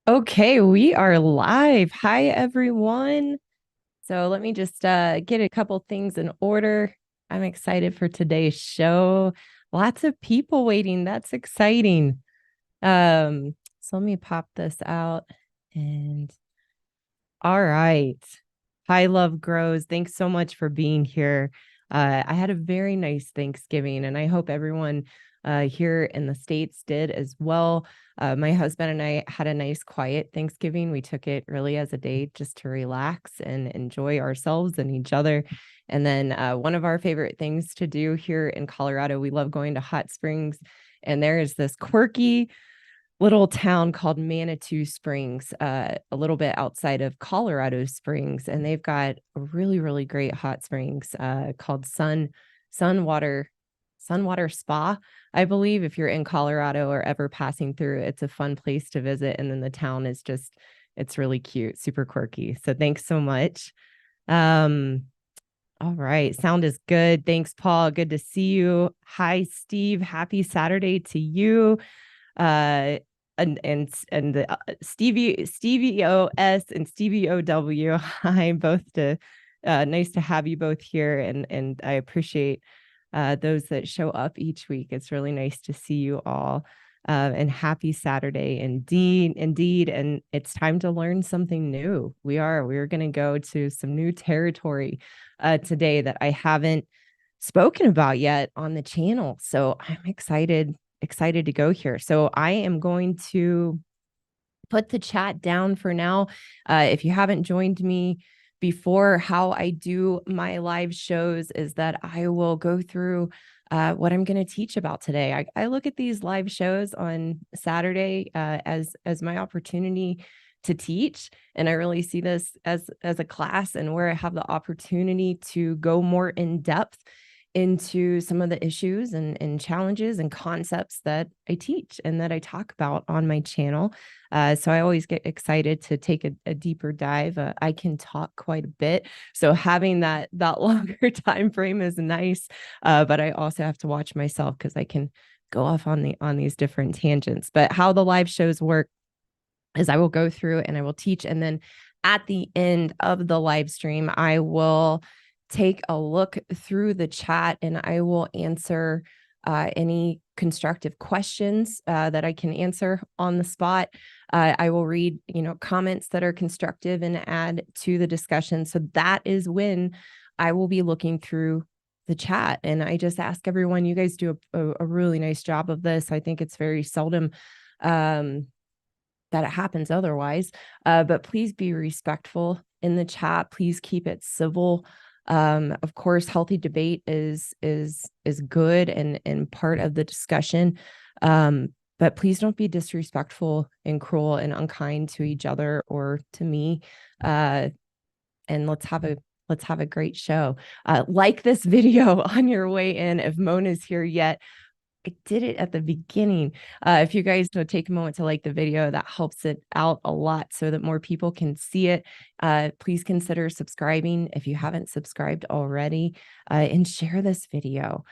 Okay, we are live. Hi, everyone. So let me just get a couple things in order. I'm excited for today's show. Lots of people waiting. That's exciting. So let me pop this out. And all right. Hi, Love Grows. Thanks so much for being here. I had a very nice Thanksgiving, and I hope everyone here in the States did as well. My husband and I had a nice, quiet Thanksgiving. We took it really as a day just to relax and enjoy ourselves and each other. And then one of our favorite things to do here in Colorado, we love going to hot springs. And there is this quirky little town called Manitou Springs, a little bit outside of Colorado Springs, and they've got a really, really great hot springs called Sunwater Sunwater Spa, I believe. If you're in Colorado or ever passing through, it's a fun place to visit. And then the town is just, it's really cute, super quirky. So thanks so much. Um, all right, sound is good. Thanks, Paul. Good to see you. Hi, Steve. Happy Saturday to you. Uh, and the Stevie OS and Stevie OW. Hi, both to nice to have you both here, and I appreciate those that show up each week. It's really nice to see you all. And happy Saturday, indeed. And it's time to learn something new. We're going to go to some new territory today that I haven't spoken about yet on the channel. So I'm excited to go here. So I am going to put the chat down for now. If you haven't joined me before, how I do my live shows is that I will go through what I'm going to teach about today. I look at these live shows on Saturday as my opportunity to teach, and I really see this as a class and where I have the opportunity to go more in depth into some of the issues and challenges and concepts that I teach and that I talk about on my channel. So I always get excited to take a deeper dive. I can talk quite a bit, so having that longer time frame is nice. But I also have to watch myself because I can go off on these different tangents. But how the live shows work is I will go through and I will teach, and then at the end of the live stream, I will take a look through the chat and I will answer any constructive questions that I can answer on the spot. I will read, comments that are constructive and add to the discussion. So that is when I will be looking through the chat. And I just ask everyone, you guys do a really nice job of this. I think it's very seldom that it happens otherwise. But please be respectful in the chat. Please keep it civil. Of course, healthy debate is good and part of the discussion. But please don't be disrespectful and cruel and unkind to each other or to me. And let's have a great show. Like this video on your way in. If Mona's here yet, I did it at the beginning. If you guys would take a moment to like the video, that helps it out a lot so that more people can see it. Please consider subscribing if you haven't subscribed already, and share this video.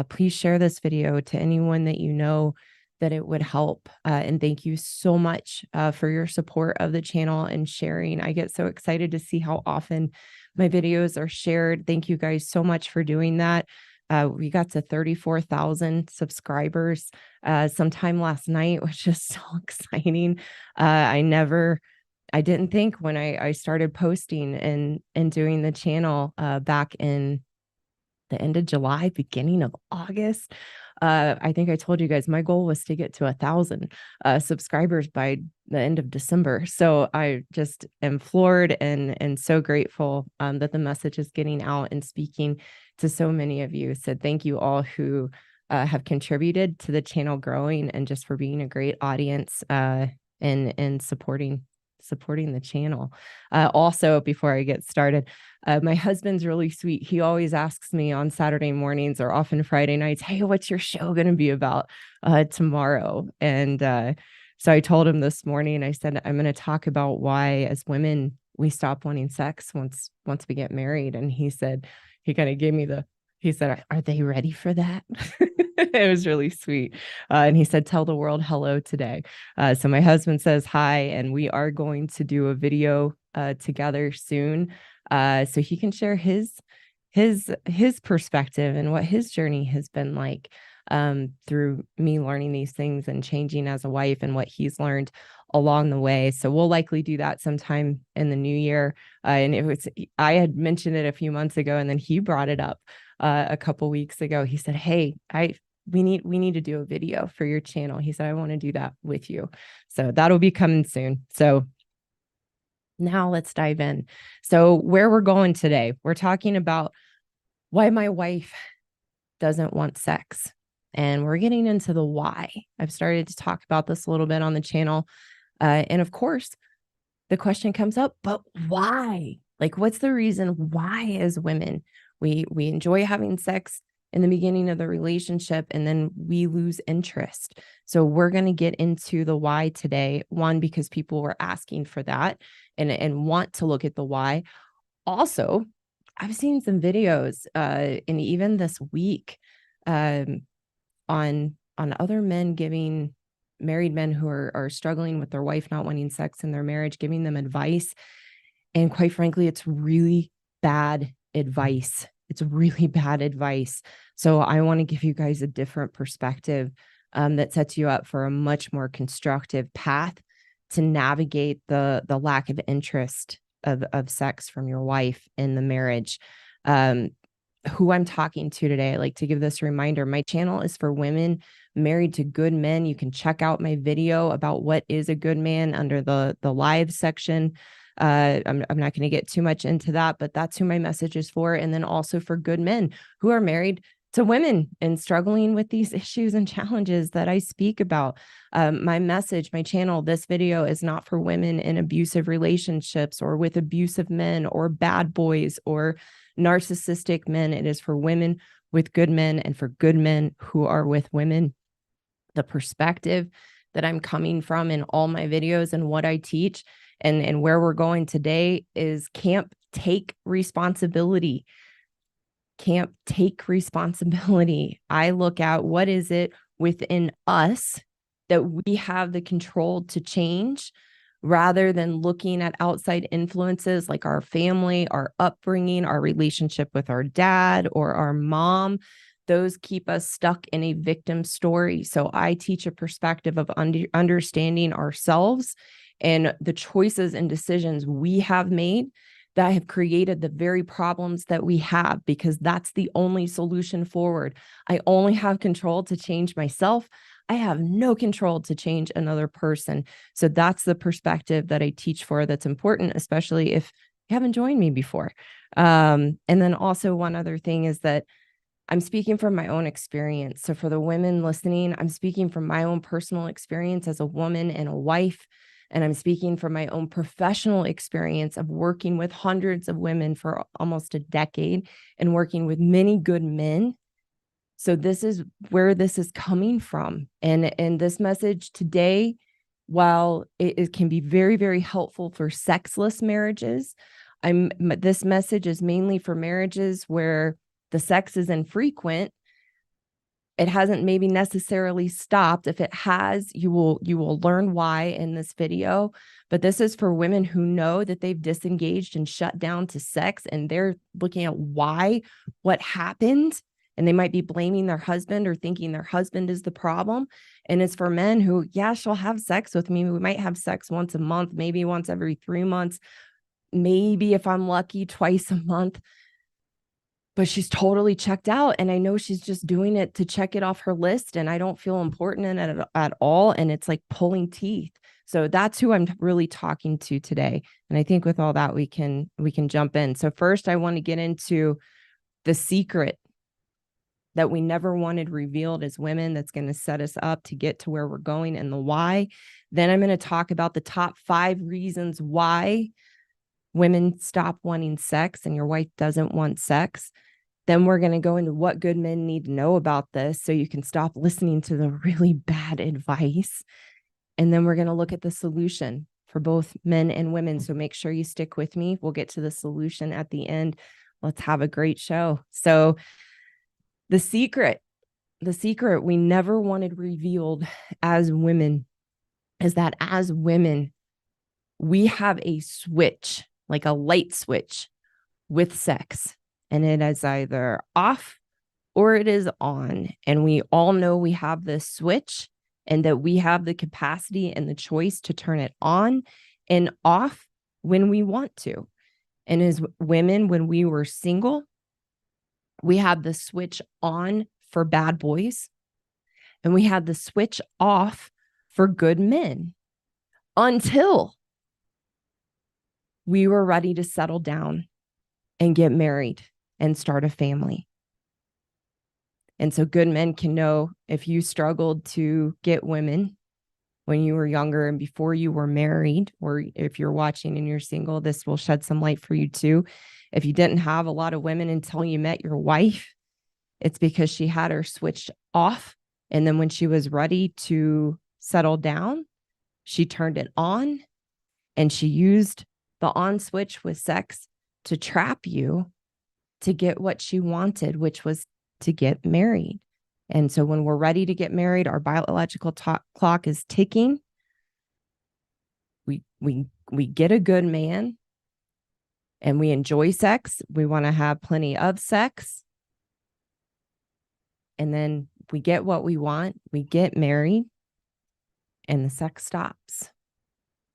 Please share this video to anyone that you know that it would help. And thank you so much for your support of the channel and sharing. I get so excited to see how often my videos are shared. Thank you guys so much for doing that. We got to 34,000 subscribers sometime last night, which is so exciting. I didn't think when I started posting and doing the channel back in the end of July, beginning of August. I think I told you guys my goal was to get to 1,000 subscribers by the end of December. So I just am floored and so grateful that the message is getting out and speaking to so many of you. So thank you all who have contributed to the channel growing and just for being a great audience and supporting the channel. Also, before I get started, my husband's really sweet. He always asks me on Saturday mornings or often Friday nights, hey, what's your show going to be about tomorrow? And so I told him this morning, I said, I'm going to talk about why as women, we stop wanting sex once we get married. And he said, he kind of gave me he said, are they ready for that? It was really sweet. And he said, tell the world hello today. So my husband says hi, and we are going to do a video together soon, so he can share his perspective and what his journey has been like, through me learning these things and changing as a wife, and what he's learned along the way. So we'll likely do that sometime in the new year. And it was, I had mentioned it a few months ago, and then he brought it up a couple weeks ago. He said, hey, we need to do a video for your channel. He said, I want to do that with you. So that'll be coming soon. So now let's dive in. So where we're going today, we're talking about why my wife doesn't want sex. And we're getting into the why. I've started to talk about this a little bit on the channel. And of course, the question comes up, but why? Like, what's the reason why, as women, we enjoy having sex in the beginning of the relationship, and then we lose interest? So we're going to get into the why today. One, because people were asking for that and want to look at the why. Also, I've seen some videos, and even this week, on other men giving married men who are struggling with their wife not wanting sex in their marriage, giving them advice. And quite frankly, it's really bad advice. It's really bad advice. So I want to give you guys a different perspective, that sets you up for a much more constructive path to navigate the lack of interest of sex from your wife in the marriage. Who I'm talking to today, I like to give this reminder. My channel is for women married to good men. You can check out my video about what is a good man under the live section. I'm not going to get too much into that, but that's who my message is for. And then also for good men who are married to women and struggling with these issues and challenges that I speak about. My message, my channel, this video is not for women in abusive relationships or with abusive men or bad boys or narcissistic men. It is for women with good men and for good men who are with women. The perspective that I'm coming from in all my videos and what I teach and where we're going today is can't take responsibility. Can't take responsibility. I look at what is it within us that we have the control to change, rather than looking at outside influences like our family, our upbringing, our relationship with our dad or our mom. Those keep us stuck in a victim story. So I teach a perspective of understanding ourselves and the choices and decisions we have made that have created the very problems that we have, because that's the only solution forward. I only have control to change myself. I have no control to change another person. So that's the perspective that I teach for, that's important, especially if you haven't joined me before. And then also one other thing is that I'm speaking from my own experience. So for the women listening, I'm speaking from my own personal experience as a woman and a wife. And I'm speaking from my own professional experience of working with hundreds of women for almost a decade and working with many good men. So this is where this is coming from. And this message today, while it can be very, very helpful for sexless marriages, this message is mainly for marriages where the sex is infrequent. It hasn't maybe necessarily stopped. If it has, you will learn why in this video. But this is for women who know that they've disengaged and shut down to sex, and they're looking at why, what happened, and they might be blaming their husband or thinking their husband is the problem. And it's for men who, yeah, she'll have sex with me. We might have sex once a month, maybe once every 3 months, maybe if I'm lucky, twice a month. But she's totally checked out. And I know she's just doing it to check it off her list. And I don't feel important in it at all. And it's like pulling teeth. So that's who I'm really talking to today. And I think with all that, we can jump in. So first, I want to get into the secret that we never wanted revealed as women that's going to set us up to get to where we're going, and the why. Then I'm going to talk about the top 5 reasons why women stop wanting sex and your wife doesn't want sex. Then we're going to go into what good men need to know about this so you can stop listening to the really bad advice. And then we're going to look at the solution for both men and women. So make sure you stick with me. We'll get to the solution at the end. Let's have a great show. So the secret the secret we never wanted revealed as women is that as women, we have a switch, like a light switch with sex, and it is either off or it is on. And we all know we have this switch and that we have the capacity and the choice to turn it on and off when we want to. And as women, when we were single, we had the switch on for bad boys and we had the switch off for good men until we were ready to settle down and get married and start a family. And so good men can know if you struggled to get women when you were younger and before you were married, or if you're watching and you're single, this will shed some light for you too. If you didn't have a lot of women until you met your wife, it's because she had her switched off. And then when she was ready to settle down, she turned it on and she used the on switch with sex to trap you to get what she wanted, which was to get married. And so when we're ready to get married, our biological clock is ticking. We get a good man and we enjoy sex. We want to have plenty of sex. And then we get what we want. We get married and the sex stops.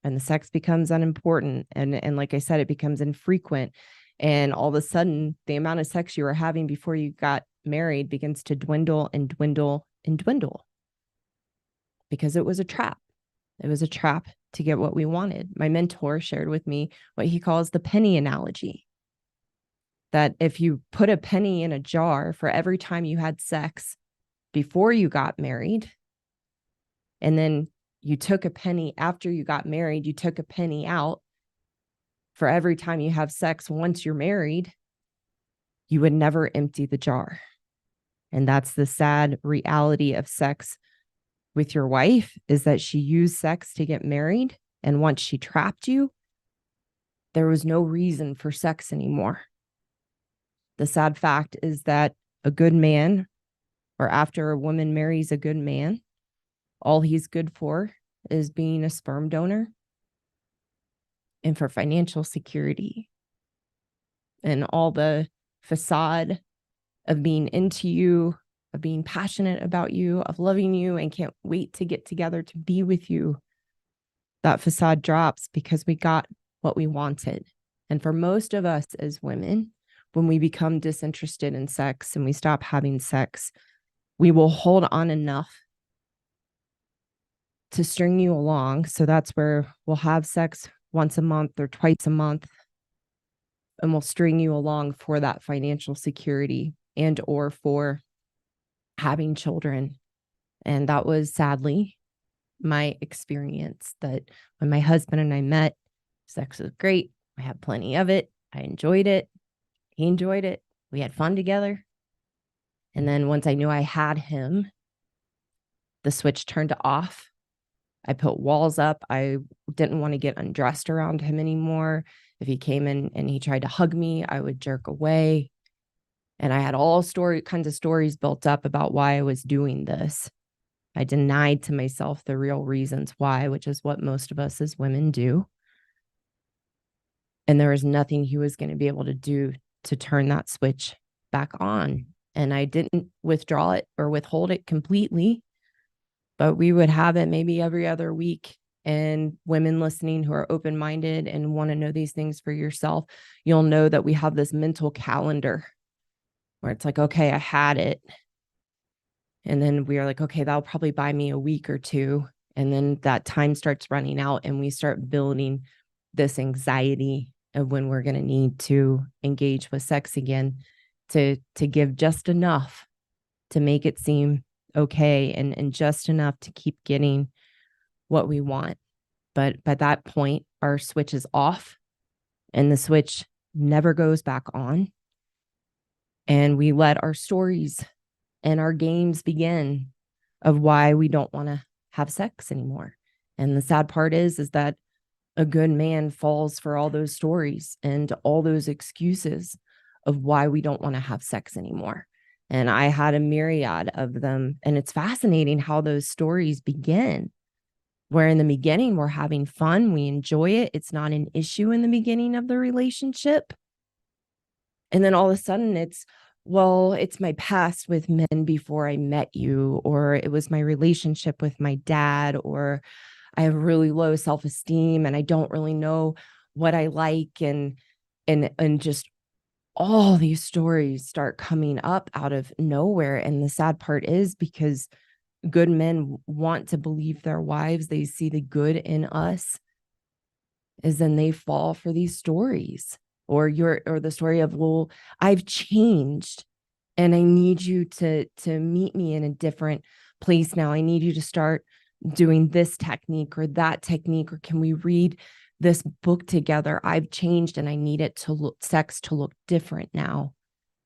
And the sex becomes unimportant. And like I said, it becomes infrequent. And all of a sudden, the amount of sex you were having before you got married begins to dwindle and dwindle and dwindle because it was a trap. It was a trap to get what we wanted. My mentor shared with me what he calls the penny analogy. That if you put a penny in a jar for every time you had sex before you got married, and then you took a penny after you got married, you took a penny out for every time you have sex once you're married, you would never empty the jar. And that's the sad reality of sex with your wife, is that she used sex to get married. And once she trapped you, there was no reason for sex anymore. The sad fact is that a good man, or after a woman marries a good man, all he's good for is being a sperm donor and for financial security. And all the facade of being into you, of being passionate about you, of loving you, and can't wait to get together to be with you, that facade drops because we got what we wanted. And for most of us as women, when we become disinterested in sex and we stop having sex, we will hold on enough to string you along. So that's where we'll have sex once a month or twice a month, and we'll string you along for that financial security and or for having children. And that was sadly my experience, that when my husband and I met, sex was great. I had plenty of it. I enjoyed it. He enjoyed it. We had fun together. And then once I knew I had him, the switch turned off. I put walls up. I didn't want to get undressed around him anymore. If he came in and he tried to hug me, I would jerk away. And I had all kinds of stories built up about why I was doing this. I denied to myself the real reasons why, which is what most of us as women do. And there was nothing he was going to be able to do to turn that switch back on. And I didn't withdraw it or withhold it completely, but we would have it maybe every other week. And women listening who are open-minded and want to know these things for yourself, you'll know that we have this mental calendar where it's like, okay, I had it. And then we are like, okay, that'll probably buy me a week or two. And then that time starts running out and we start building this anxiety of when we're going to need to engage with sex again, to give just enough to make it seem okay, and just enough to keep getting what we want. But by that point, our switch is off and the switch never goes back on. And we let our stories and our games begin of why we don't want to have sex anymore. And the sad part is that a good man falls for all those stories and all those excuses of why we don't want to have sex anymore. And I had a myriad of them. And it's fascinating how those stories begin, where in the beginning, we're having fun, we enjoy it. It's not an issue in the beginning of the relationship. And then all of a sudden well, it's my past with men before I met you, or it was my relationship with my dad, or I have really low self-esteem and I don't really know what I like. And just all these stories start coming up out of nowhere. And the sad part is, because good men want to believe their wives, they see the good in us, is then they fall for these stories, or the story of, well, I've changed and I need you to meet me in a different place now. I need you to start doing this technique or that technique, or can we read this book together? I've changed and I need it to look, sex to look different now.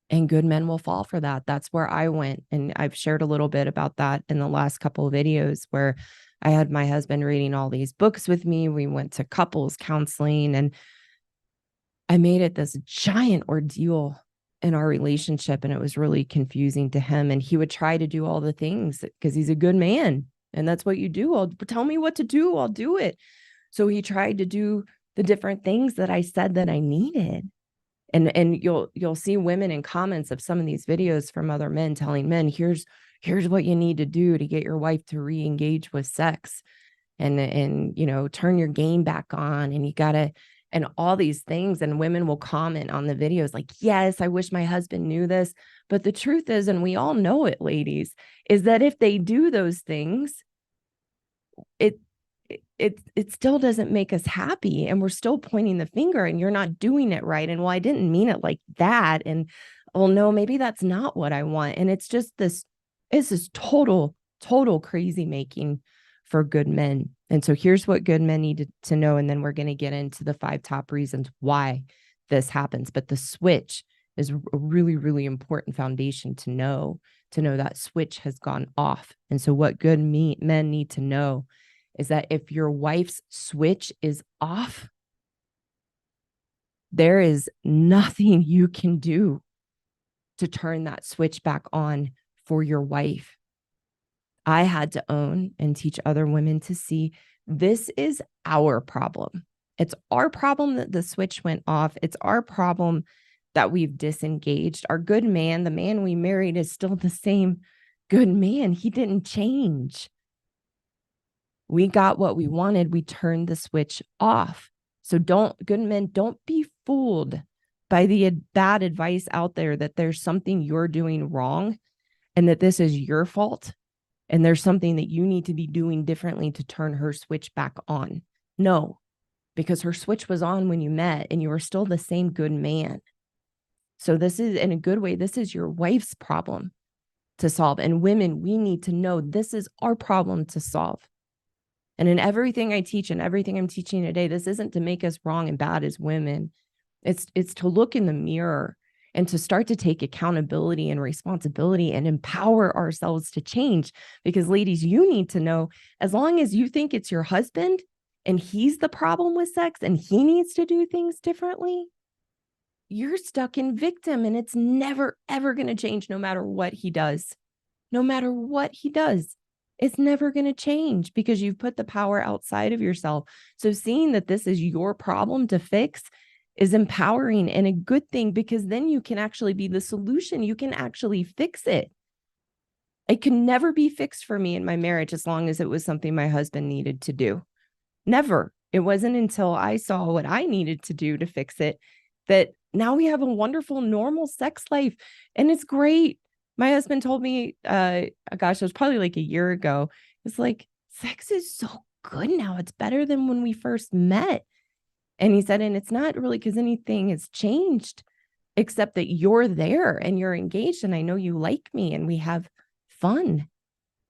And good men will fall for that. That's where I went. And I've shared a little bit about that in the last couple of videos, where I had my husband reading all these books with me. We went to couples counseling, and I made it this giant ordeal in our relationship. And it was really confusing to him. And he would try to do all the things because he's a good man. And that's what you do. Tell me what to do. I'll do it. So he tried to do the different things that I said that I needed. And you'll see women in comments of some of these videos from other men telling men, here's what you need to do to get your wife to re-engage with sex, and turn your game back on, and you gotta, and all these things. And women will comment on the videos like, yes, I wish my husband knew this. But the truth is, and we all know it, ladies, is that if they do those things, it it still doesn't make us happy, and we're still pointing the finger, and you're not doing it right, and well, I didn't mean it like that, and well, no, maybe that's not what I want. And it's this total crazy making for good men. And so here's what good men need to know, and then we're going to get into the 5 top reasons why this happens. But the switch is a really, really important foundation to know that switch has gone off. And so what good men need to know is that if your wife's switch is off, there is nothing you can do to turn that switch back on for your wife. I had to own and teach other women to see this is our problem. It's our problem that the switch went off. It's our problem that we've disengaged. Our good man, the man we married, is still the same good man. He didn't change. We got what we wanted. We turned the switch off. So good men, don't be fooled by the bad advice out there that there's something you're doing wrong and that this is your fault. And there's something that you need to be doing differently to turn her switch back on. No, because her switch was on when you met and you were still the same good man. So this is, in a good way, this is your wife's problem to solve. And women, we need to know this is our problem to solve. And in everything I teach and everything I'm teaching today, this isn't to make us wrong and bad as women. It's to look in the mirror and to start to take accountability and responsibility and empower ourselves to change. Because ladies, you need to know, as long as you think it's your husband and he's the problem with sex and he needs to do things differently, you're stuck in victim, and it's never, ever going to change no matter what he does. No matter what he does. It's never going to change because you've put the power outside of yourself. So seeing that this is your problem to fix is empowering and a good thing, because then you can actually be the solution. You can actually fix it. It can never be fixed for me in my marriage as long as it was something my husband needed to do. Never. It wasn't until I saw what I needed to do to fix it that now we have a wonderful, normal sex life, and it's great. My husband told me, gosh, it was probably like a year ago. It's like, sex is so good now. It's better than when we first met. And he said, and it's not really because anything has changed, except that you're there and you're engaged. And I know you like me and we have fun.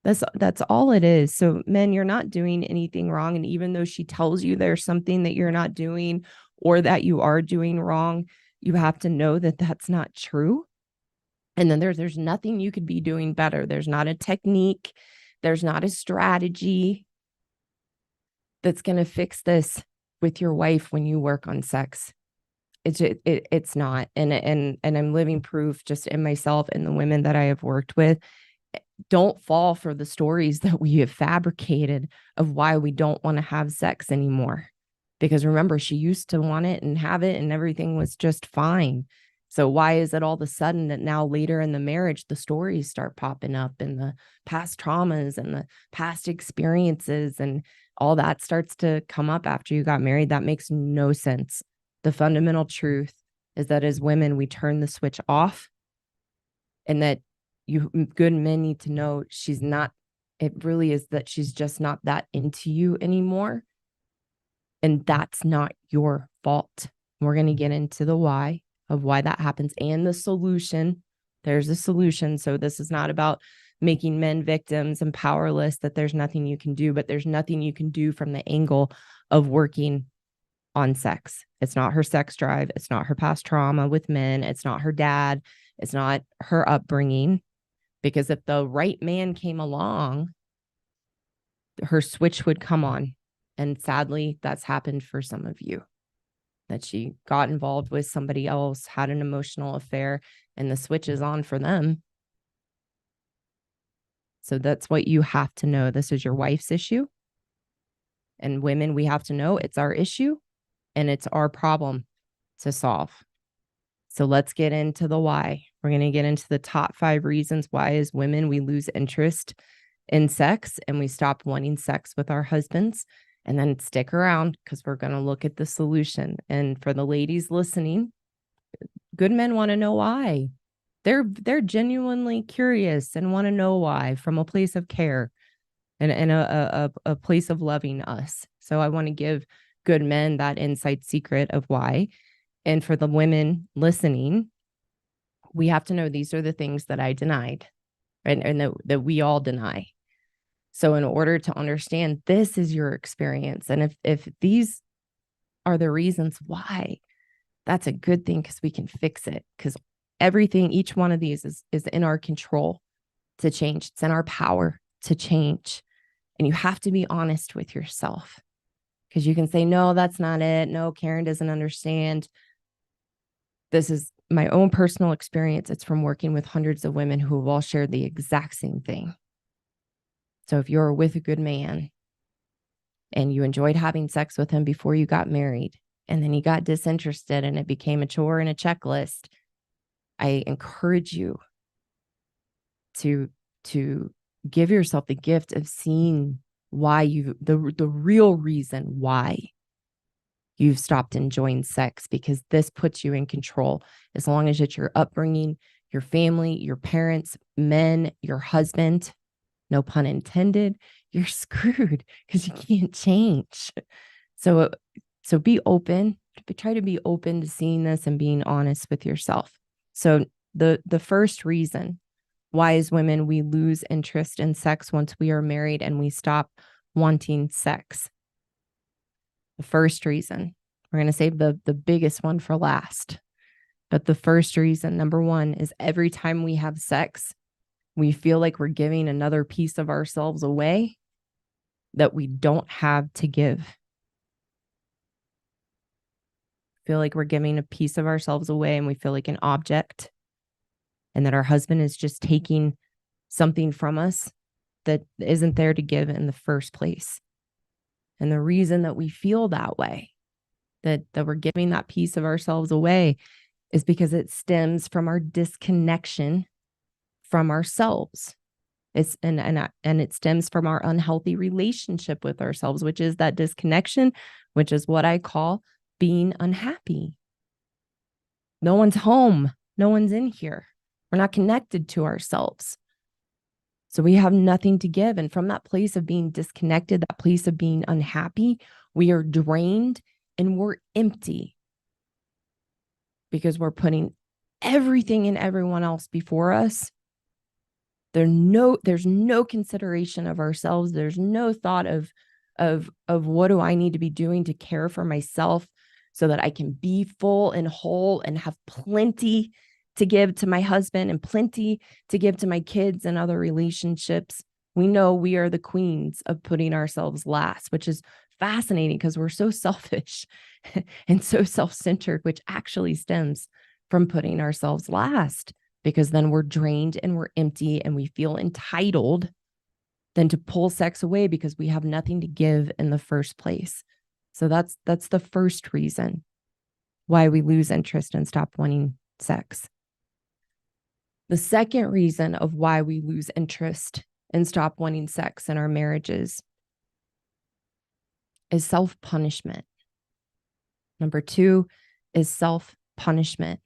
That's all it is. So men, you're not doing anything wrong. And even though she tells you there's something that you're not doing or that you are doing wrong, you have to know that that's not true. And then there's nothing you could be doing better. There's not a technique. There's not a strategy that's going to fix this with your wife when you work on sex. it's not. And I'm living proof just in myself and the women that I have worked with. Don't fall for the stories that we have fabricated of why we don't want to have sex anymore. Because remember, she used to want it and have it and everything was just fine. So why is it all of a sudden that now later in the marriage, the stories start popping up and the past traumas and the past experiences and all that starts to come up after you got married? That makes no sense. The fundamental truth is that as women, we turn the switch off, and that you good men need to know she's not, it really is that she's just not that into you anymore. And that's not your fault. We're going to get into the why of why that happens and the solution. There's a solution. So this is not about making men victims and powerless, that there's nothing you can do, but there's nothing you can do from the angle of working on sex. It's not her sex drive. It's not her past trauma with men. It's not her dad. It's not her upbringing. Because if the right man came along, her switch would come on. And sadly, that's happened for some of you, that she got involved with somebody else, had an emotional affair, and the switch is on for them. So that's what you have to know. This is your wife's issue. And women, we have to know it's our issue and it's our problem to solve. So let's get into the why. We're going to get into the top 5 reasons why, as women, we lose interest in sex and we stop wanting sex with our husbands. And then stick around because we're going to look at the solution. And for the ladies listening, good men want to know why. They're genuinely curious and want to know why from a place of care and a place of loving us. So I want to give good men that inside secret of why. And for the women listening, we have to know these are the things that I denied, right? And that we all deny. So in order to understand this is your experience, and if these are the reasons why, that's a good thing because we can fix it. Because everything, each one of these is in our control to change. It's in our power to change. And you have to be honest with yourself, because you can say, no, that's not it. No, Karen doesn't understand. This is my own personal experience. It's from working with hundreds of women who have all shared the exact same thing. So if you're with a good man and you enjoyed having sex with him before you got married, and then you got disinterested and it became a chore and a checklist, I encourage you to give yourself the gift of seeing why the real reason why you've stopped enjoying sex, because this puts you in control. As long as it's your upbringing, your family, your parents, men, your husband, no pun intended, you're screwed because you can't change. So be open, try to be open to seeing this and being honest with yourself. So the first reason why, as women, we lose interest in sex once we are married and we stop wanting sex. The first reason, we're going to save the biggest one for last. But the first reason, number 1, is every time we have sex, we feel like we're giving another piece of ourselves away that we don't have to give. Feel like we're giving a piece of ourselves away and we feel like an object, and that our husband is just taking something from us that isn't there to give in the first place. And the reason that we feel that way, that we're giving that piece of ourselves away, is because it stems from our disconnection from ourselves. And it stems from our unhealthy relationship with ourselves, which is that disconnection, which is what I call being unhappy. No one's home. No one's in here. We're not connected to ourselves. So we have nothing to give. And from that place of being disconnected, that place of being unhappy, we are drained and we're empty, because we're putting everything and everyone else before us. There's no consideration of ourselves. There's no thought of what do I need to be doing to care for myself so that I can be full and whole and have plenty to give to my husband and plenty to give to my kids and other relationships. We know we are the queens of putting ourselves last, which is fascinating because we're so selfish and so self-centered, which actually stems from putting ourselves last, because then we're drained and we're empty and we feel entitled then to pull sex away because we have nothing to give in the first place. So that's the first reason why we lose interest and stop wanting sex. The second reason of why we lose interest and stop wanting sex in our marriages is self-punishment. Number 2 is self-punishment.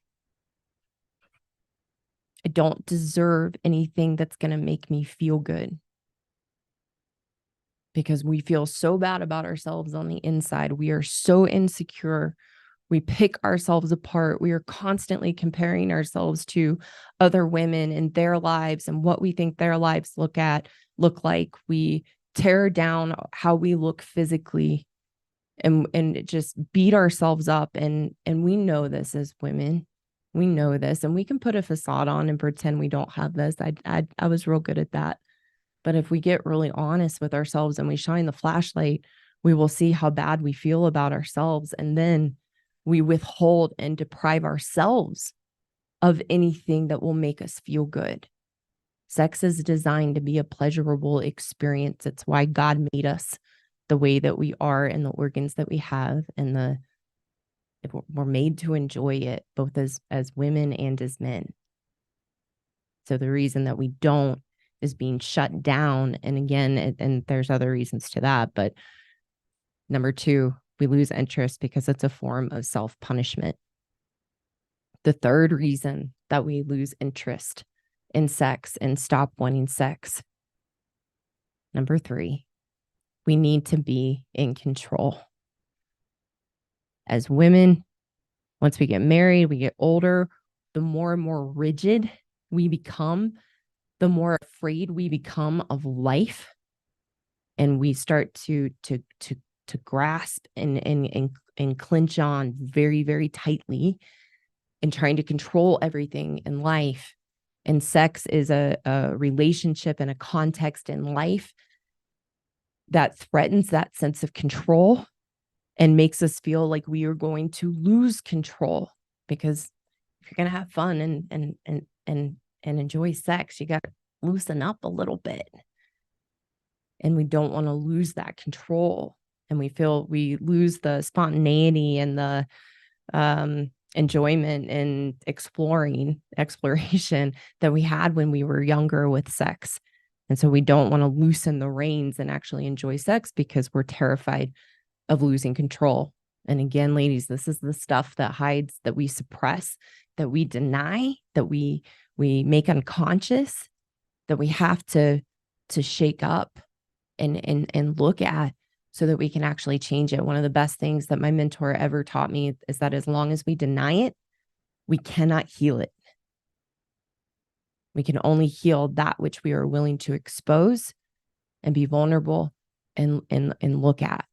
I don't deserve anything that's going to make me feel good, because we feel so bad about ourselves on the inside. We are so insecure. We pick ourselves apart. We are constantly comparing ourselves to other women and their lives and what we think their lives look like. We tear down how we look physically and just beat ourselves up. And we know this as women. We know this, and we can put a facade on and pretend we don't have this. I was real good at that. But if we get really honest with ourselves and we shine the flashlight, we will see how bad we feel about ourselves. And then we withhold and deprive ourselves of anything that will make us feel good. Sex is designed to be a pleasurable experience. It's why God made us the way that we are and the organs that we have, and we're made to enjoy it, both as women and as men. So the reason that we don't is being shut down. And again, and there's other reasons to that, but number 2, we lose interest because it's a form of self-punishment. The third reason that we lose interest in sex and stop wanting sex, number 3, we need to be in control. As women, once we get married, we get older, the more and more rigid we become, the more afraid we become of life, and we start to grasp and clench on very, very tightly and trying to control everything in life. And sex is a relationship and a context in life that threatens that sense of control and makes us feel like we are going to lose control. Because if you're going to have fun and enjoy sex, you got to loosen up a little bit. And we don't want to lose that control. And we feel we lose the spontaneity and the enjoyment and exploration that we had when we were younger with sex. And so we don't want to loosen the reins and actually enjoy sex because we're terrified of losing control. And again, ladies, this is the stuff that hides, that we suppress, that we deny, that we make unconscious, that we have to shake up and look at so that we can actually change it. One of the best things that my mentor ever taught me is that as long as we deny it, we cannot heal it. We can only heal that which we are willing to expose and be vulnerable and look at.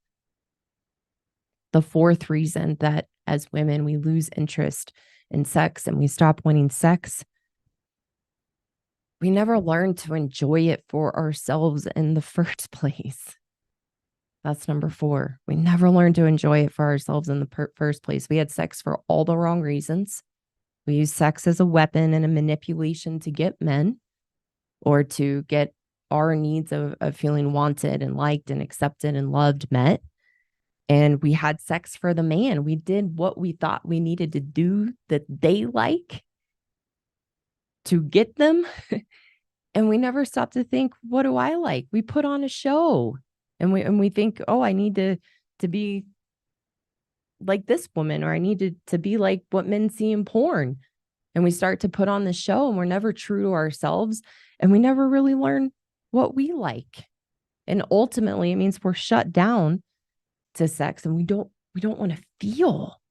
The fourth reason that as women we lose interest in sex and we stop wanting sex, we never learn to enjoy it for ourselves in the first place. That's number 4. We never learned to enjoy it for ourselves in the first place. We had sex for all the wrong reasons. We used sex as a weapon and a manipulation to get men, or to get our needs of feeling wanted and liked and accepted and loved met. And we had sex for the man. We did what we thought we needed to do that they like to get them. And we never stopped to think, what do I like? We put on a show. And we think, oh, I need to be like this woman, or I need to be like what men see in porn. And we start to put on the show, and we're never true to ourselves, and we never really learn what we like. And ultimately, it means we're shut down to sex, and we don't want to feel.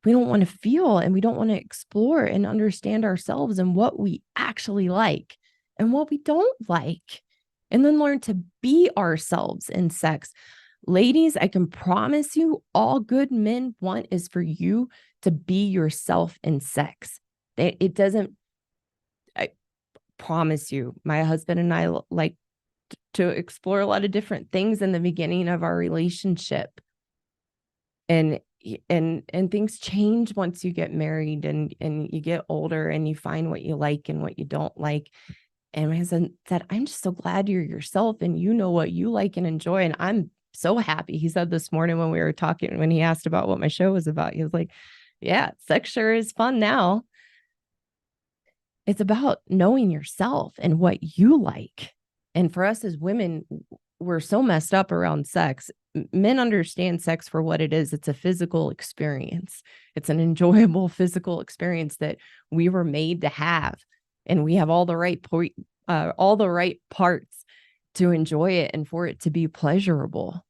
We don't want to feel, and we don't want to explore and understand ourselves and what we actually like and what we don't like. And then learn to be ourselves in sex. Ladies, I can promise you, all good men want is for you to be yourself in sex. It doesn't, I promise you, my husband and I, like, to explore a lot of different things in the beginning of our relationship. And things change once you get married and you get older and you find what you like and what you don't like. And my husband said, I'm just so glad you're yourself and you know what you like and enjoy. And I'm so happy. He said this morning when we were talking, when he asked about what my show was about, he was like, yeah, sex sure is fun now. It's about knowing yourself and what you like. And for us as women, we're so messed up around sex. Men understand sex for what it is. It's a physical experience. It's an enjoyable physical experience that we were made to have. And we have all the right parts to enjoy it and for it to be pleasurable.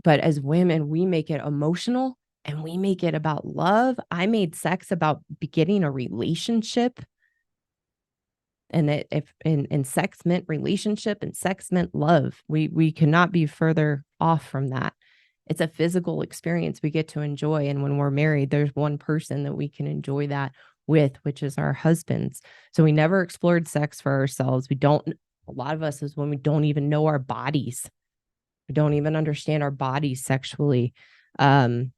But as women, we make it emotional and we make it about love. I made sex about beginning a relationship. And that if and sex meant relationship and sex meant love, we cannot be further off from that. It's a physical experience we get to enjoy. And when we're married, there's one person that we can enjoy that with, which is our husbands. So we never explored sex for ourselves. A lot of us is when we don't even know our bodies. We don't even understand our bodies sexually. And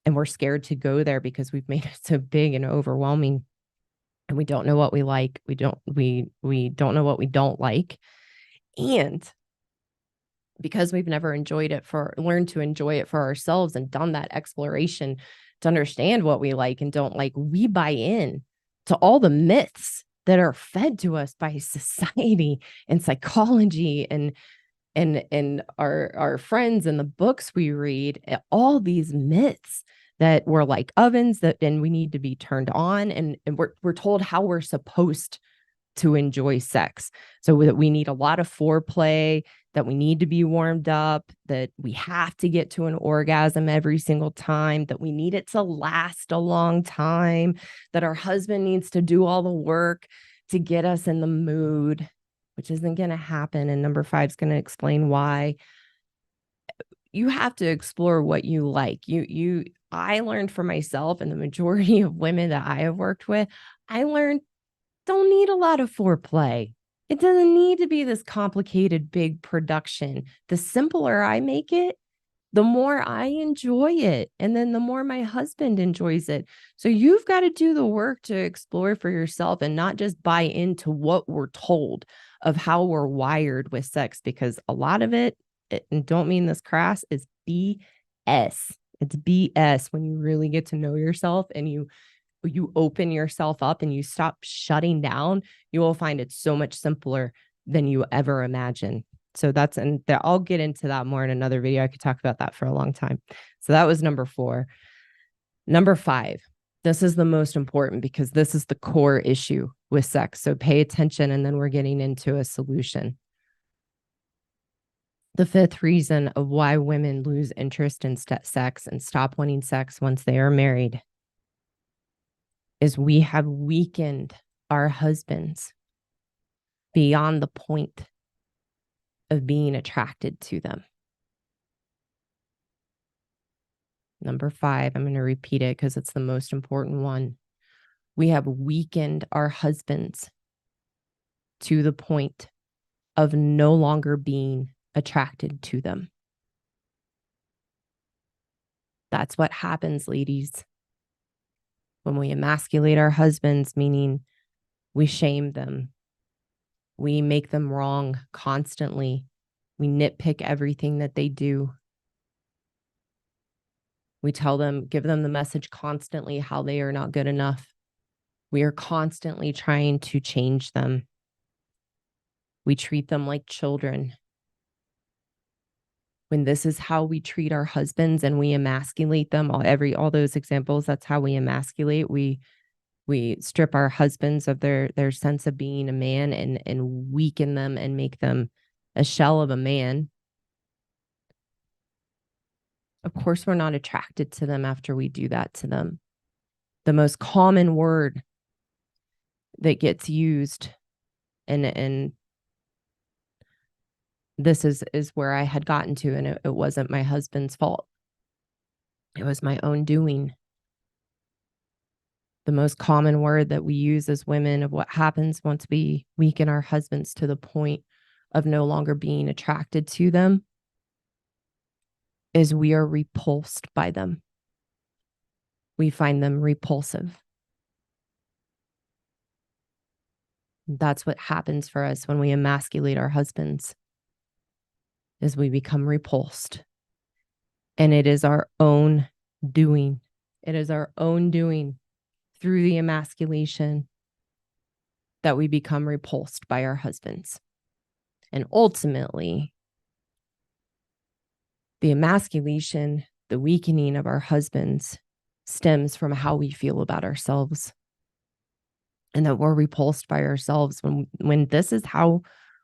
we're scared to go there because we've made it so big and overwhelming. And we don't know what we like. We don't know what we don't like. And because we've never learned to enjoy it for ourselves and done that exploration to understand what we like and don't like, we buy in to all the myths that are fed to us by society and psychology and our friends and the books we read, all these myths that we're like ovens and we need to be turned on. And we're told how we're supposed to enjoy sex. So that we need a lot of foreplay, that we need to be warmed up, that we have to get to an orgasm every single time, that we need it to last a long time, that our husband needs to do all the work to get us in the mood, which isn't going to happen. And number 5 is going to explain why. You have to explore what you like. I learned for myself, and the majority of women that I have worked with, I learned don't need a lot of foreplay. It doesn't need to be this complicated, big production. The simpler I make it, the more I enjoy it. And then the more my husband enjoys it. So you've got to do the work to explore for yourself and not just buy into what we're told of how we're wired with sex, because a lot of it, and don't mean this crass, is BS. It's BS when you really get to know yourself and you open yourself up and you stop shutting down. You will find it so much simpler than you ever imagine. So I'll get into that more in another video. I could talk about that for a long time. So that was number 4. Number 5, this is the most important because this is the core issue with sex. So pay attention, and then we're getting into a solution. The 5th reason of why women lose interest in sex and stop wanting sex once they are married is we have weakened our husbands beyond the point of being attracted to them. Number 5, I'm going to repeat it because it's the most important one. We have weakened our husbands to the point of no longer being attracted to them. That's what happens, ladies. When we emasculate our husbands, meaning we shame them, we make them wrong constantly, we nitpick everything that they do. We give them the message constantly how they are not good enough. We are constantly trying to change them. We treat them like children. When this is how we treat our husbands and we emasculate them, all those examples, that's how we emasculate. We strip our husbands of their sense of being a man and weaken them and make them a shell of a man. Of course, we're not attracted to them after we do that to them. The most common word that gets used, and this is where I had gotten to, and it wasn't my husband's fault. It was my own doing. The most common word that we use as women of what happens once we weaken our husbands to the point of no longer being attracted to them is we are repulsed by them. We find them repulsive. That's what happens for us when we emasculate our husbands, is we become repulsed. And it is our own doing. It is our own doing through the emasculation that we become repulsed by our husbands. And ultimately, the emasculation, the weakening of our husbands stems from how we feel about ourselves, and that we're repulsed by ourselves when this is how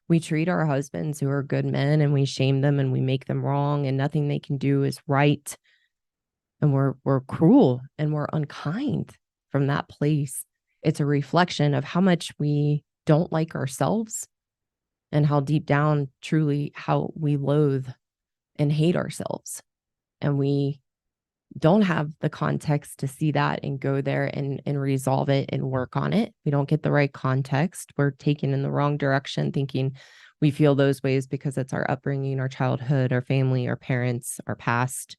we treat our husbands who are good men, and we shame them and we make them wrong and nothing they can do is right. And we're cruel and we're unkind from that place. It's a reflection of how much we don't like ourselves and how deep down truly how we loathe and hate ourselves. And we don't have the context to see that and go there and resolve it and work on it. We don't get the right context. We're taken in the wrong direction, thinking we feel those ways because it's our upbringing, our childhood, our family, our parents, our past.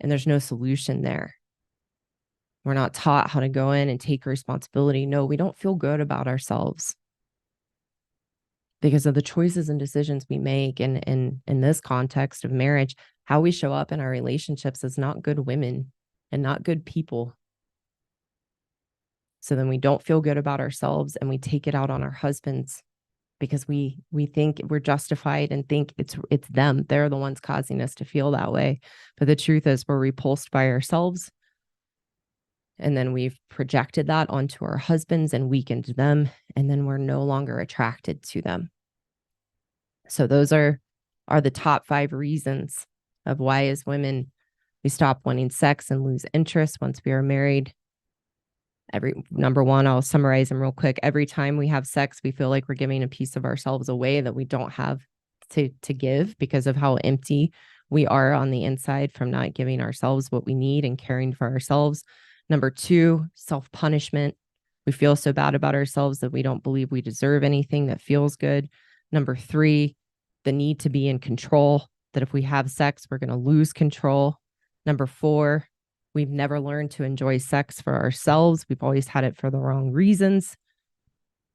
And there's no solution there. We're not taught how to go in and take responsibility. No, we don't feel good about ourselves because of the choices and decisions we make. And in this context of marriage, how we show up in our relationships is not good women and not good people. So then we don't feel good about ourselves and we take it out on our husbands because we think we're justified and think it's them. They're the ones causing us to feel that way. But the truth is we're repulsed by ourselves. And then we've projected that onto our husbands and weakened them. And then we're no longer attracted to them. So those are the top 5 reasons of why, as women, we stop wanting sex and lose interest once we are married. Number 1, I'll summarize them real quick. Every time we have sex, we feel like we're giving a piece of ourselves away that we don't have to give because of how empty we are on the inside from not giving ourselves what we need and caring for ourselves. Number 2, self-punishment. We feel so bad about ourselves that we don't believe we deserve anything that feels good. Number 3, the need to be in control, that if we have sex, we're going to lose control. Number 4, we've never learned to enjoy sex for ourselves. We've always had it for the wrong reasons.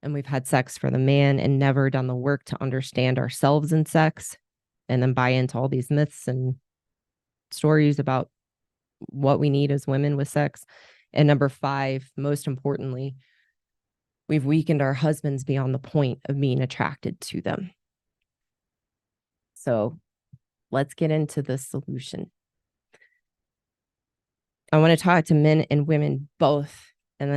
And we've had sex for the man and never done the work to understand ourselves in sex and then buy into all these myths and stories about what we need as women with sex. And number 5, most importantly, we've weakened our husbands beyond the point of being attracted to them. So let's get into the solution. I want to talk to men and women both, and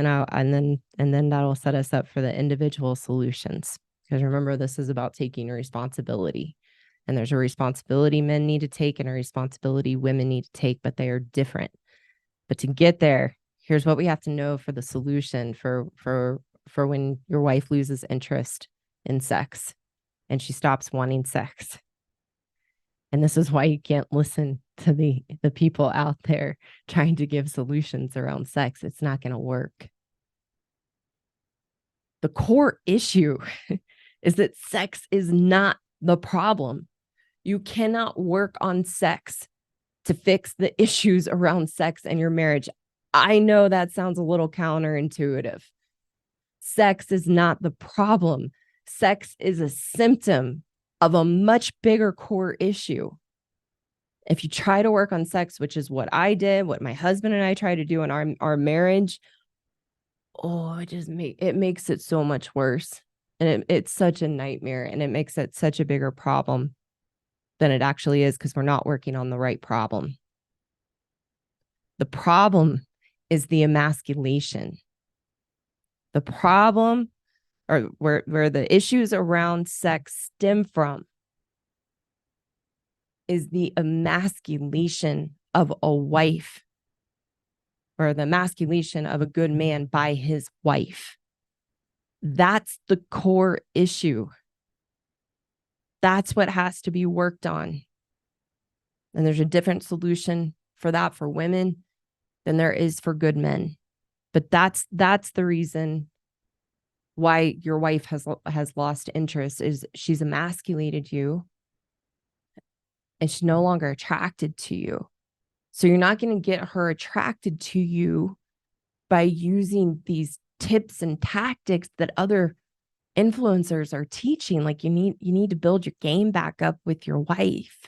then that'll set us up for the individual solutions. Because remember, this is about taking responsibility. And there's a responsibility men need to take and a responsibility women need to take, but they are different. But to get there, here's what we have to know for the solution for when your wife loses interest in sex and she stops wanting sex. And this is why you can't listen to the people out there trying to give solutions around sex. It's not going to work. The core issue is that sex is not the problem. You cannot work on sex to fix the issues around sex and your marriage. I know that sounds a little counterintuitive. Sex is not the problem. Sex is a symptom of a much bigger core issue. If you try to work on sex, which is what I did, what my husband and I try to do in our marriage, it makes it so much worse. And it's such a nightmare, and it makes it such a bigger problem than it actually is because we're not working on the right problem. The problem is the emasculation. The problem, or where the issues around sex stem from, is the emasculation of a wife, or the emasculation of a good man by his wife. That's the core issue. That's what has to be worked on. And there's a different solution for that for women than there is for good men. But that's the reason why your wife has lost interest is she's emasculated you and she's no longer attracted to you. So you're not going to get her attracted to you by using these tips and tactics that other influencers are teaching. Like you need to build your game back up with your wife,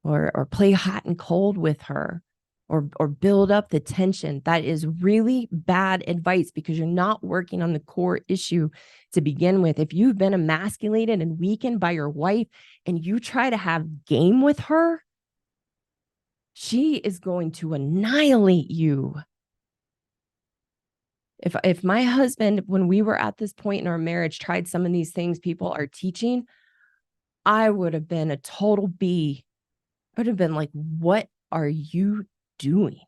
or play hot and cold with her, or build up the tension. That is really bad advice because you're not working on the core issue to begin with. If you've been emasculated and weakened by your wife and you try to have game with her, she is going to annihilate you. If my husband, when we were at this point in our marriage, tried some of these things people are teaching, I would have been a total B. I would have been like, what are you doing?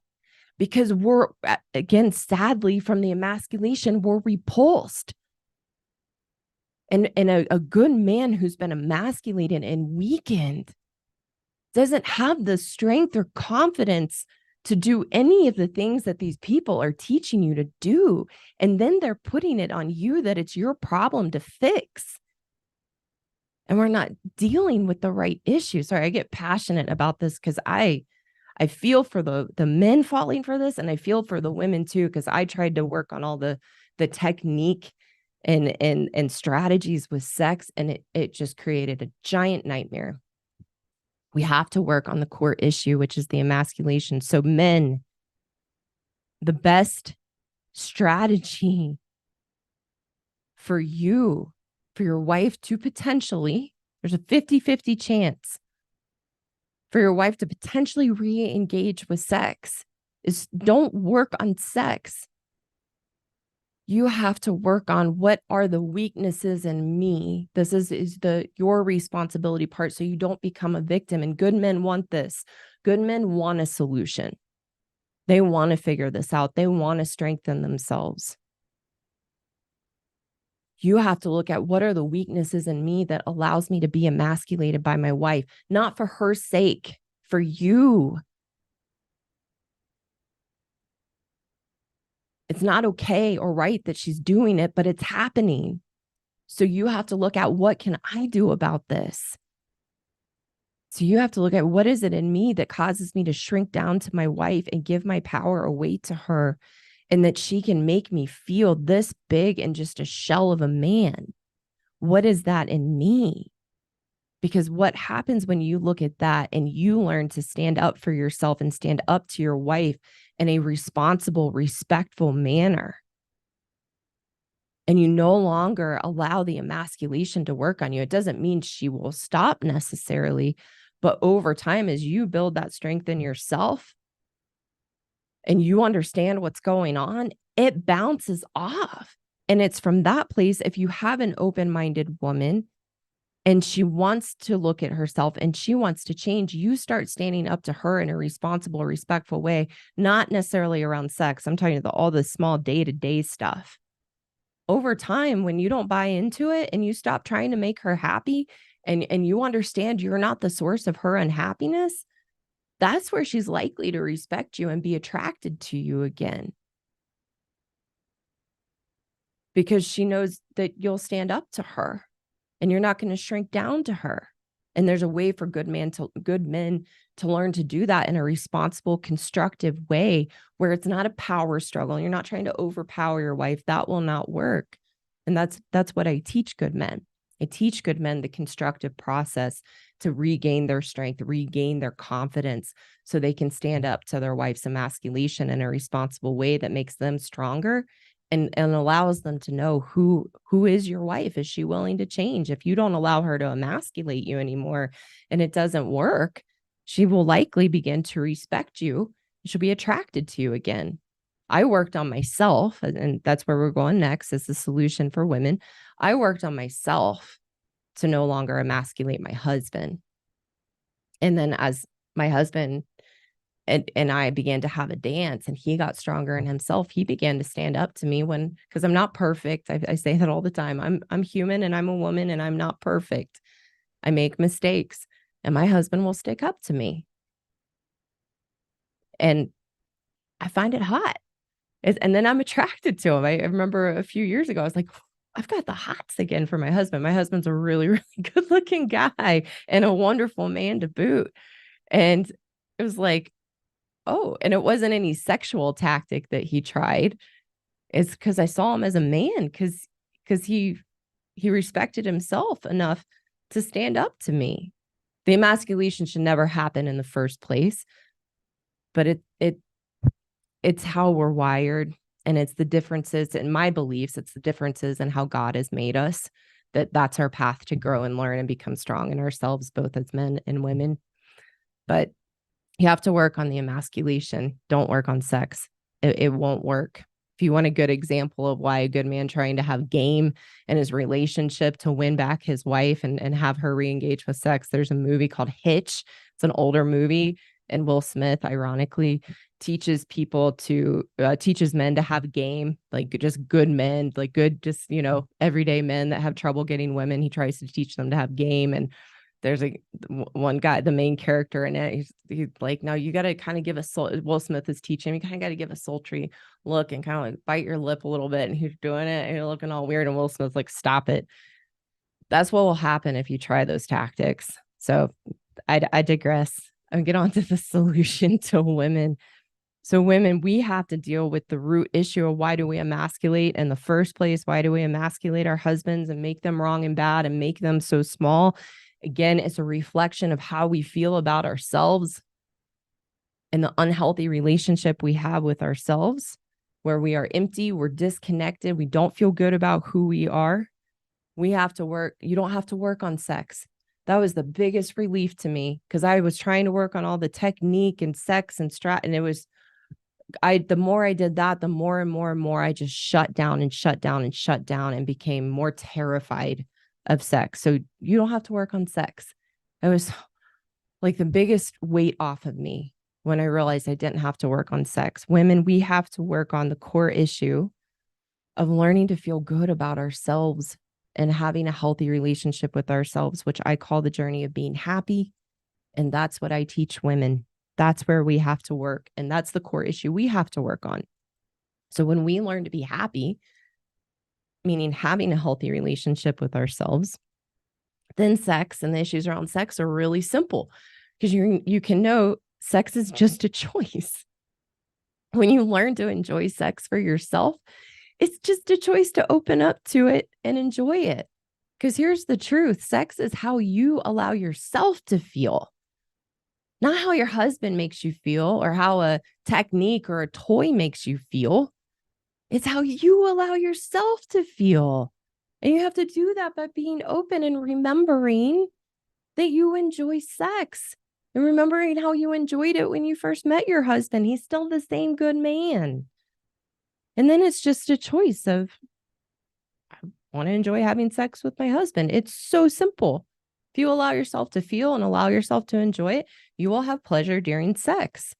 Because we're, again, sadly, from the emasculation, we're repulsed. And a good man who's been emasculated and weakened doesn't have the strength or confidence to do any of the things that these people are teaching you to do. And then they're putting it on you that it's your problem to fix. And we're not dealing with the right issue. Sorry, I get passionate about this because I feel for the men falling for this, and I feel for the women too, because I tried to work on all the technique and strategies with sex, and it just created a giant nightmare. We have to work on the core issue, which is the emasculation. So men, the best strategy for you, for your wife to potentially, there's a 50-50 chance for your wife to potentially re-engage with sex, is don't work on sex. You have to work on what are the weaknesses in me. This is your responsibility part, so you don't become a victim. And good men want this. Good men want a solution. They want to figure this out. They want to strengthen themselves. You have to look at what are the weaknesses in me that allows me to be emasculated by my wife, not for her sake, for you. It's not okay or right that she's doing it, but it's happening. So you have to look at what can I do about this? So you have to look at what is it in me that causes me to shrink down to my wife and give my power away to her, and that she can make me feel this big and just a shell of a man. What is that in me? Because what happens when you look at that and you learn to stand up for yourself and stand up to your wife in a responsible, respectful manner, and you no longer allow the emasculation to work on you, it doesn't mean she will stop necessarily, but over time, as you build that strength in yourself and you understand what's going on, it bounces off. And it's from that place, if you have an open-minded woman and she wants to look at herself and she wants to change, you start standing up to her in a responsible, respectful way, not necessarily around sex. I'm talking about all the small day-to-day stuff. Over time, when you don't buy into it and you stop trying to make her happy, and you understand you're not the source of her unhappiness, that's where she's likely to respect you and be attracted to you again. Because she knows that you'll stand up to her and you're not going to shrink down to her. And there's a way for good men to learn to do that in a responsible, constructive way where it's not a power struggle. You're not trying to overpower your wife. That will not work. And that's what I teach good men. I teach good men the constructive process to regain their strength, regain their confidence, so they can stand up to their wife's emasculation in a responsible way that makes them stronger and allows them to know who is your wife. Is she willing to change? If you don't allow her to emasculate you anymore and it doesn't work, she will likely begin to respect you. She'll be attracted to you again. I worked on myself, and that's where we're going next, is the solution for women. I worked on myself to no longer emasculate my husband. And then as my husband and I began to have a dance and he got stronger in himself, he began to stand up to me because I'm not perfect. I say that all the time. I'm human and I'm a woman and I'm not perfect. I make mistakes and my husband will stick up to me. And I find it hot. And then I'm attracted to him. I remember a few years ago, I was like, I've got the hots again for my husband. My husband's a really, really good looking guy and a wonderful man to boot. And it was like, oh, and it wasn't any sexual tactic that he tried. It's because I saw him as a man, because he respected himself enough to stand up to me. The emasculation should never happen in the first place, but it's how we're wired, and it's the differences in my beliefs. It's the differences in how God has made us, that's our path to grow and learn and become strong in ourselves, both as men and women. But you have to work on the emasculation. Don't work on sex. It won't work. If you want a good example of why a good man trying to have game in his relationship to win back his wife and have her re-engage with sex, there's a movie called Hitch. It's an older movie, and Will Smith, ironically, teaches men to have game, like just good men, like good, just, everyday men that have trouble getting women. He tries to teach them to have game. And there's one guy, the main character in it. He's like, no, you got to kind of give Will Smith is teaching him, you kind of got to give a sultry look and kind of like bite your lip a little bit. And he's doing it and you're looking all weird. And Will Smith's like, stop it. That's what will happen if you try those tactics. So I digress. I'm get on to the solution to women. So women, we have to deal with the root issue of why do we emasculate in the first place? Why do we emasculate our husbands and make them wrong and bad and make them so small? Again, it's a reflection of how we feel about ourselves and the unhealthy relationship we have with ourselves, where we are empty, we're disconnected, we don't feel good about who we are. We have to work. You don't have to work on sex. That was the biggest relief to me, because I was trying to work on all the technique and sex and and it was, the more I did that, the more and more and more I just shut down and shut down and shut down and became more terrified of sex. So you don't have to work on sex. It was like the biggest weight off of me when I realized I didn't have to work on sex. Women, we have to work on the core issue of learning to feel good about ourselves and having a healthy relationship with ourselves, which I call the journey of being happy. And that's what I teach women. That's where we have to work. And that's the core issue we have to work on. So when we learn to be happy, meaning having a healthy relationship with ourselves, then sex and the issues around sex are really simple, because you can know sex is just a choice. When you learn to enjoy sex for yourself, it's just a choice to open up to it and enjoy it. Because here's the truth. Sex is how you allow yourself to feel, not how your husband makes you feel or how a technique or a toy makes you feel. It's how you allow yourself to feel. And you have to do that by being open and remembering that you enjoy sex and remembering how you enjoyed it when you first met your husband. He's still the same good man. And then it's just a choice of, I want to enjoy having sex with my husband. It's so simple. If you allow yourself to feel and allow yourself to enjoy it, you will have pleasure during sex.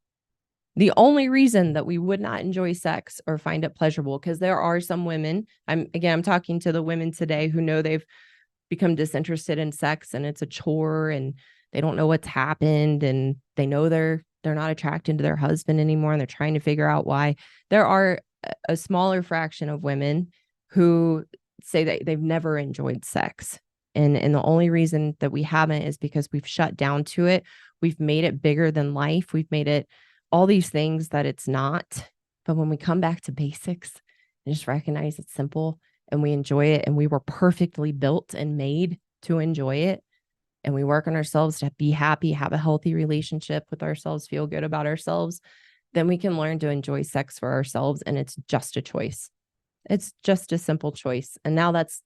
The only reason that we would not enjoy sex or find it pleasurable, because there are some women, I'm talking to the women today who know they've become disinterested in sex and it's a chore and they don't know what's happened and they know they're not attracted to their husband anymore and they're trying to figure out why. There are a smaller fraction of women who say that they've never enjoyed sex. And the only reason that we haven't is because we've shut down to it. We've made it bigger than life. We've made it all these things that it's not. But when we come back to basics and just recognize it's simple and we enjoy it, and we were perfectly built and made to enjoy it, and we work on ourselves to be happy, have a healthy relationship with ourselves, feel good about ourselves, then we can learn to enjoy sex for ourselves. And it's just a choice. It's just a simple choice. And now that's,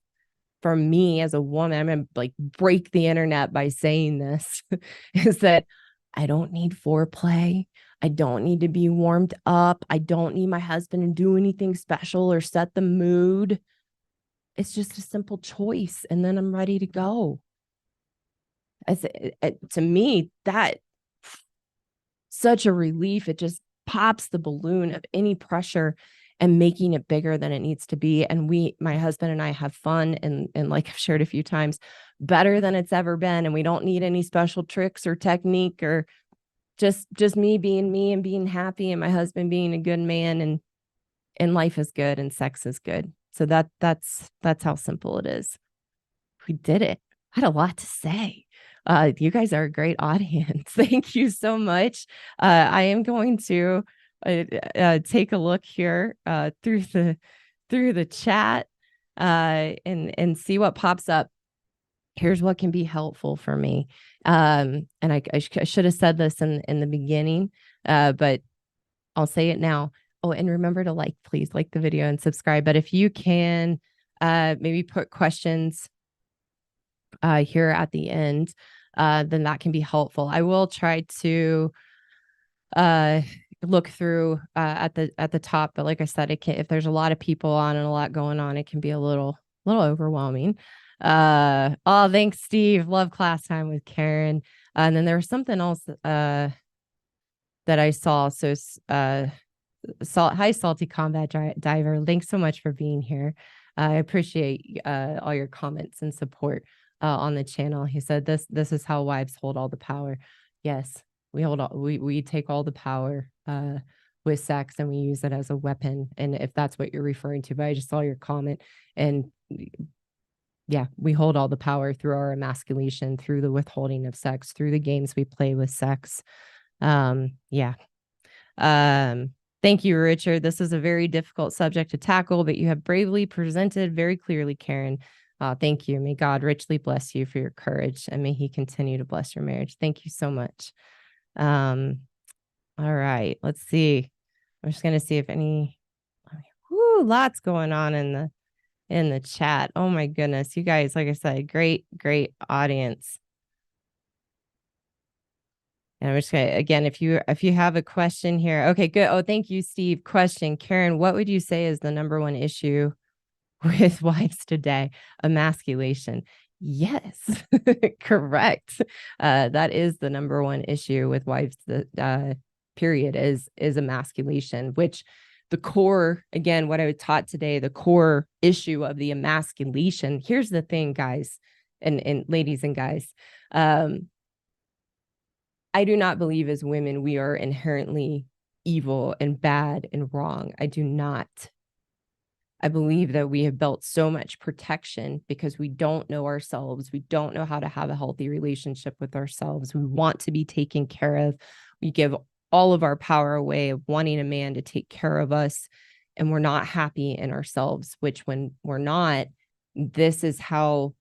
for me as a woman, I'm going to like break the internet by saying this, is that I don't need foreplay. I don't need to be warmed up. I don't need my husband to do anything special or set the mood. It's just a simple choice. And then I'm ready to go. To me, that such a relief. It just pops the balloon of any pressure and making it bigger than it needs to be. And my husband and I have fun and like I've shared a few times, better than it's ever been. And we don't need any special tricks or technique, or just me being me and being happy and my husband being a good man. And and life is good and sex is good. So that's how simple it is. We did it. I had a lot to say. You guys are a great audience. Thank you so much. I am going to take a look here through the chat and see what pops up. Here's what can be helpful for me. And I should have said this in the beginning, but I'll say it now. Oh, and remember to please like the video and subscribe. But if you can maybe put questions here at the end, then that can be helpful. I will try to uh, look through at the top, but like I said, it can, if there's a lot of people on and a lot going on, it can be a little overwhelming. Oh, thanks, Steve. Love class time with Karen. And then there was something else that I saw. So hi, Salty Combat Diver. Thanks so much for being here. I appreciate all your comments and support on the channel. He said this is how wives hold all the power. Yes, we take all the power with sex and we use it as a weapon. And if that's what you're referring to, but I just saw your comment, and yeah, we hold all the power through our emasculation, through the withholding of sex, through the games we play with sex. Yeah. Thank you, Richard. This is a very difficult subject to tackle, but you have bravely presented very clearly, Karen. Thank you. May God richly bless you for your courage, and may he continue to bless your marriage. Thank you so much. All right, let's see. I'm just going to see if lots going on in the chat. Oh my goodness. You guys, like I said, great audience. And I'm just gonna, again, if you have a question here. Okay, good. Oh, thank you, Steve. Question, Karen, what would you say is the number one issue with wives today? Emasculation. Yes, correct. That is the number one issue with wives. The period is emasculation, which the core, again, what I taught today, the core issue of the emasculation. Here's the thing, guys, and ladies and guys. I do not believe as women we are inherently evil and bad and wrong. I do not. I believe that we have built so much protection because we don't know ourselves. We don't know how to have a healthy relationship with ourselves. We want to be taken care of. We give all of our power away of wanting a man to take care of us, and we're not happy in ourselves, which when we're not, this is how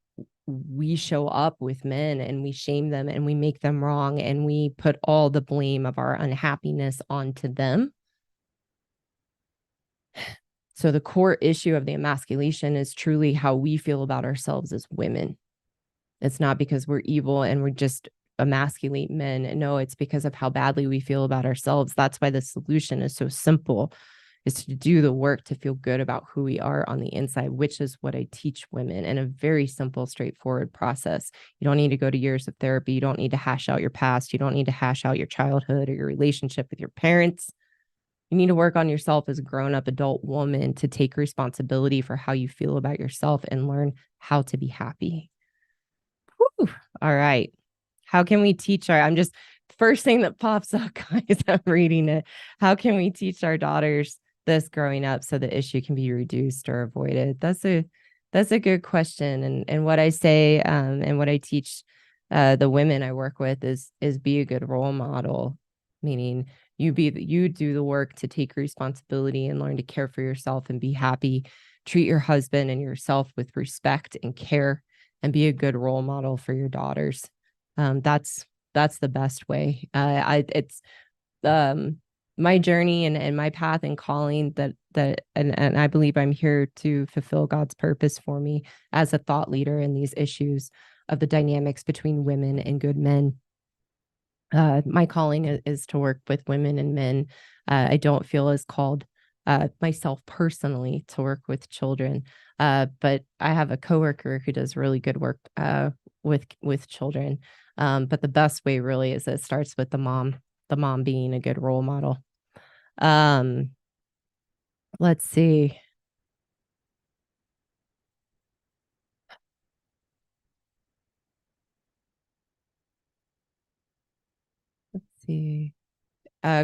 we show up with men, and we shame them and we make them wrong, and we put all the blame of our unhappiness onto them. So the core issue of the emasculation is truly how we feel about ourselves as women. It's not because we're evil and we're just emasculate men. No, it's because of how badly we feel about ourselves. That's why the solution is so simple, is to do the work to feel good about who we are on the inside, which is what I teach women in a very simple, straightforward process. You don't need to go to years of therapy. You don't need to hash out your past. You don't need to hash out your childhood or your relationship with your parents. You need to work on yourself as a grown-up adult woman to take responsibility for how you feel about yourself and learn how to be happy. Whew. All right. How can we teach I'm just, first thing that pops up, guys, I'm reading it. How can we teach our daughters this growing up so the issue can be reduced or avoided? That's a good question. And what I say, and what I teach the women I work with is be a good role model, meaning you do the work to take responsibility and learn to care for yourself and be happy. Treat your husband and yourself with respect and care, and be a good role model for your daughters. That's the best way. It's my journey and my path and calling and I believe I'm here to fulfill God's purpose for me as a thought leader in these issues of the dynamics between women and good men. My calling is to work with women and men. I don't feel as called myself personally to work with children, but I have a coworker who does really good work with children. But the best way really is it starts with the mom being a good role model. Let's see. Let's see.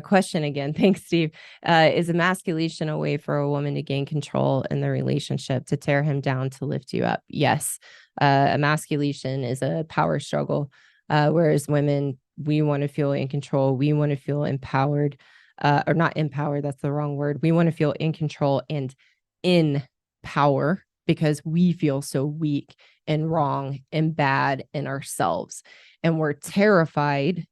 Question again. Thanks, Steve. Is emasculation a way for a woman to gain control in the relationship, to tear him down, to lift you up? Yes. Emasculation is a power struggle, whereas women, we want to feel in control. We want to feel empowered, or not empowered. That's the wrong word. We want to feel in control and in power because we feel so weak and wrong and bad in ourselves. And we're terrified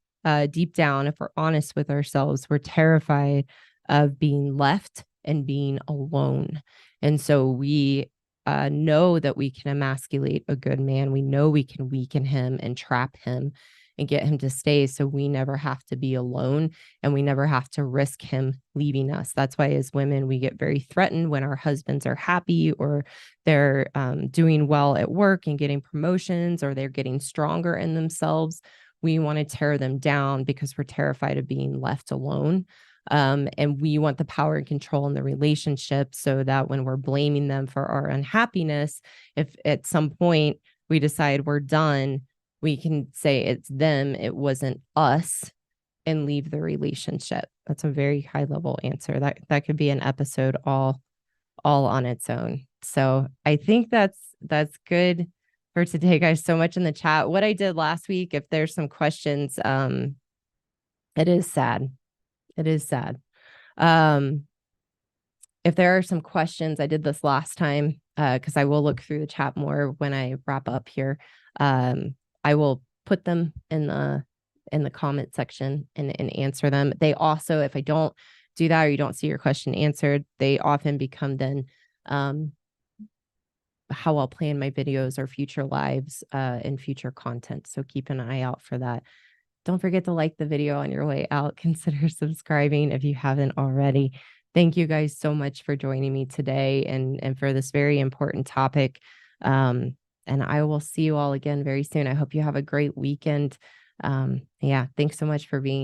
deep down, if we're honest with ourselves, we're terrified of being left and being alone. And so we know that we can emasculate a good man. We know we can weaken him and trap him and get him to stay so we never have to be alone and we never have to risk him leaving us. That's why as women, we get very threatened when our husbands are happy or they're doing well at work and getting promotions or they're getting stronger in themselves. We want to tear them down because we're terrified of being left alone. And we want the power and control in the relationship so that when we're blaming them for our unhappiness, if at some point we decide we're done, we can say it's them, it wasn't us, and leave the relationship. That's a very high level answer. That could be an episode all on its own. So I think that's good for today, guys. So much in the chat. What I did last week, if there's some questions, it is sad. It is sad. If there are some questions, I did this last time because I will look through the chat more when I wrap up here. I will put them in the comment section and answer them. They also, if I don't do that or you don't see your question answered, they often become then how I'll plan my videos or future lives and future content. So keep an eye out for that. Don't forget to like the video on your way out. Consider subscribing if you haven't already. Thank you guys so much for joining me today and for this very important topic. And I will see you all again very soon. I hope you have a great weekend. Yeah, thanks so much for being